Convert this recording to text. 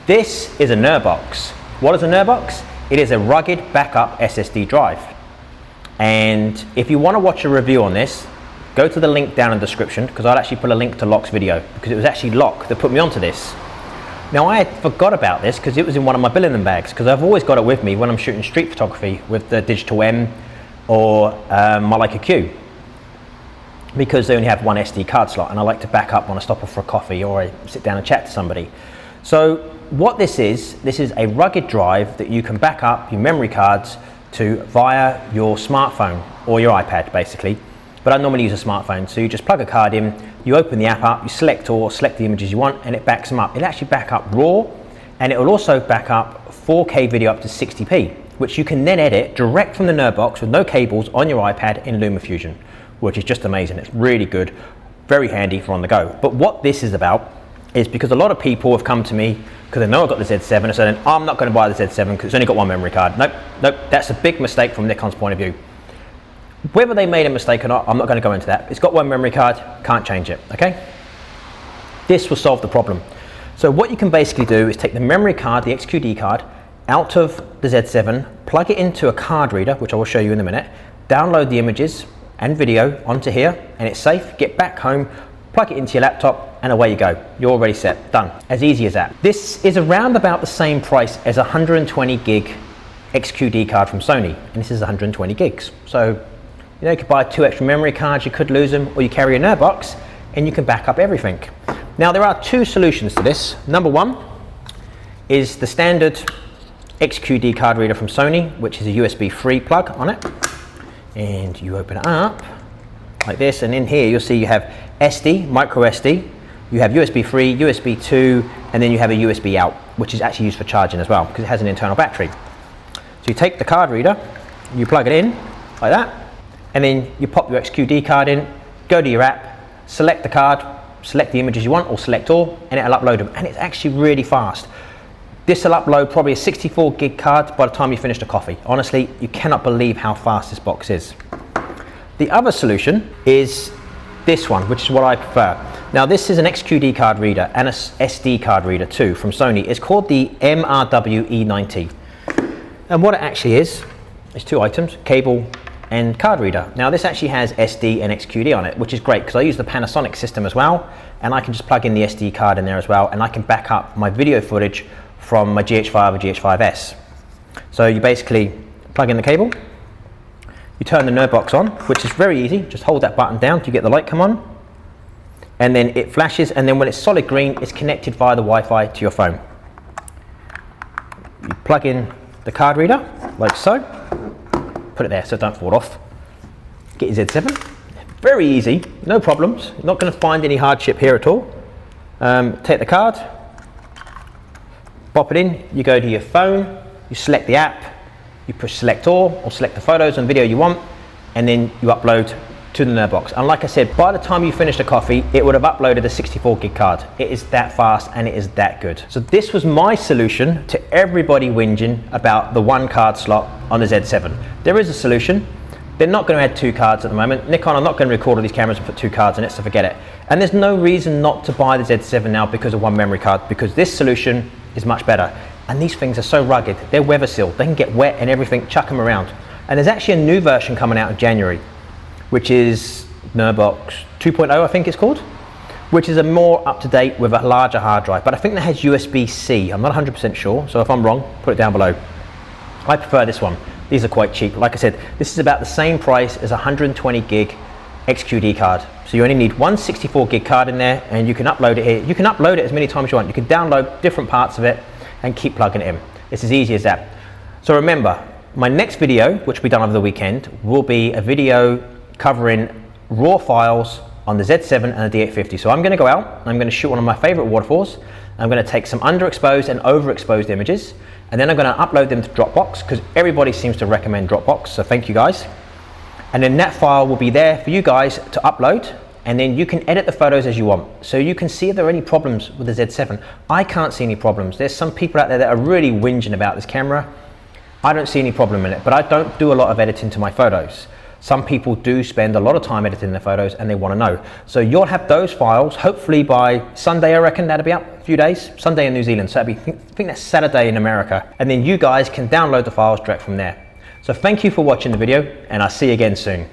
This is a Gearbox. What is a Gearbox? It is a rugged backup SSD drive. And if you want to watch a review on this, go to the link down in the description, because I'll actually put a link to Locke's video, because it was actually Locke that put me onto this. Now, I had forgot about this because it was in one of my billing bags, because I've always got it with me when I'm shooting street photography with the Digital M or my Leica Q, because they only have one SD card slot, and I like to back up when I stop off for a coffee or I sit down and chat to somebody. So what this is a rugged drive that you can back up your memory cards to via your smartphone or your iPad, basically. But I normally use a smartphone, so you just plug a card in, you open the app up, you select the images you want, and it backs them up. It'll actually back up RAW, and it will also back up 4K video up to 60p, which you can then edit direct from the Gearbox with no cables on your iPad in LumaFusion, which is just amazing. It's really good, very handy for on the go. But what this is about is because a lot of people have come to me because they know I've got the Z7 and said, I'm not going to buy the Z7 because it's only got one memory card. Nope, that's a big mistake from Nikon's point of view. Whether they made a mistake or not, I'm not going to go into that. It's got one memory card, can't change it, okay? This will solve the problem. So what you can basically do is take the memory card, the XQD card, out of the Z7, plug it into a card reader, which I will show you in a minute, download the images and video onto here, and it's safe. Get back home, plug it into your laptop, and away you go. You're already set, done. As easy as that. This is around about the same price as a 120 gig XQD card from Sony, and this is 120 gigs. So, you know, you could buy 2 extra memory cards, you could lose them, or you carry a Gearbox, and you can back up everything. Now, there are 2 solutions to this. Number 1 is the standard XQD card reader from Sony, which is a USB-free plug on it. And you open it up like this, and in here you'll see you have SD, micro SD, you have USB-free, USB 2, and then you have a USB out, which is actually used for charging as well, because it has an internal battery. So you take the card reader, you plug it in like that, and then you pop your XQD card in, go to your app, select the card, select the images you want, or select all, and it'll upload them. And it's actually really fast. This will upload probably a 64 gig card by the time you finish the coffee. Honestly, you cannot believe how fast this box is. The other solution is this one, which is what I prefer. Now, this is an XQD card reader and a SD card reader too from Sony. It's called the MRW E90. And what it actually is 2 items, cable and card reader. Now, this actually has SD and XQD on it, which is great because I use the Panasonic system as well, and I can just plug in the SD card in there as well, and I can back up my video footage from my GH5 or GH5S. So you basically plug in the cable, you turn the Gearbox on, which is very easy. Just hold that button down to get the light come on, and then it flashes, and then when it's solid green, it's connected via the Wi-Fi to your phone. You plug in the card reader, like so. Put it there so don't fall off. Get your Z7. Very easy, no problems. You're not going to find any hardship here at all. Take the card, pop it in, you go to your phone, you select the app, you push select all, or select the photos and video you want, and then you upload to the Gearbox. And like I said, by the time you finish the coffee, it would have uploaded a 64 gig card. It is that fast and it is that good. So this was my solution to everybody whinging about the 1 card slot on the Z7. There is a solution. They're not going to add 2 cards at the moment. Nikon are not going to record all these cameras and put 2 cards in it, so forget it. And there's no reason not to buy the Z7 now because of 1 memory card, because this solution is much better. And these things are so rugged. They're weather sealed. They can get wet and everything, chuck them around. And there's actually a new version coming out in January, which is Gearbox 2.0, I think it's called, which is a more up-to-date with a larger hard drive. But I think that has USB-C. I'm not 100% sure, so if I'm wrong, put it down below. I prefer this one. These are quite cheap. Like I said, this is about the same price as a 120 gig XQD card. So you only need 1 64 gig card in there, and you can upload it here. You can upload it as many times as you want. You can download different parts of it and keep plugging it in. It's as easy as that. So remember, my next video, which will be done over the weekend, will be a video covering raw files on the Z7 and the D850. So I'm going to go out, I'm going to shoot one of my favorite waterfalls. I'm going to take some underexposed and overexposed images, and then I'm going to upload them to Dropbox, because everybody seems to recommend Dropbox, so thank you guys. And then that file will be there for you guys to upload, and then you can edit the photos as you want. So you can see if there are any problems with the Z7. I can't see any problems. There's some people out there that are really whinging about this camera. I don't see any problem in it, but I don't do a lot of editing to my photos. Some people do spend a lot of time editing their photos and they want to know. So you'll have those files, hopefully by Sunday, I reckon that'll be up. few days, Sunday in New Zealand, so I think that's Saturday in America, and then you guys can download the files direct from there. So thank you for watching the video, and I'll see you again soon.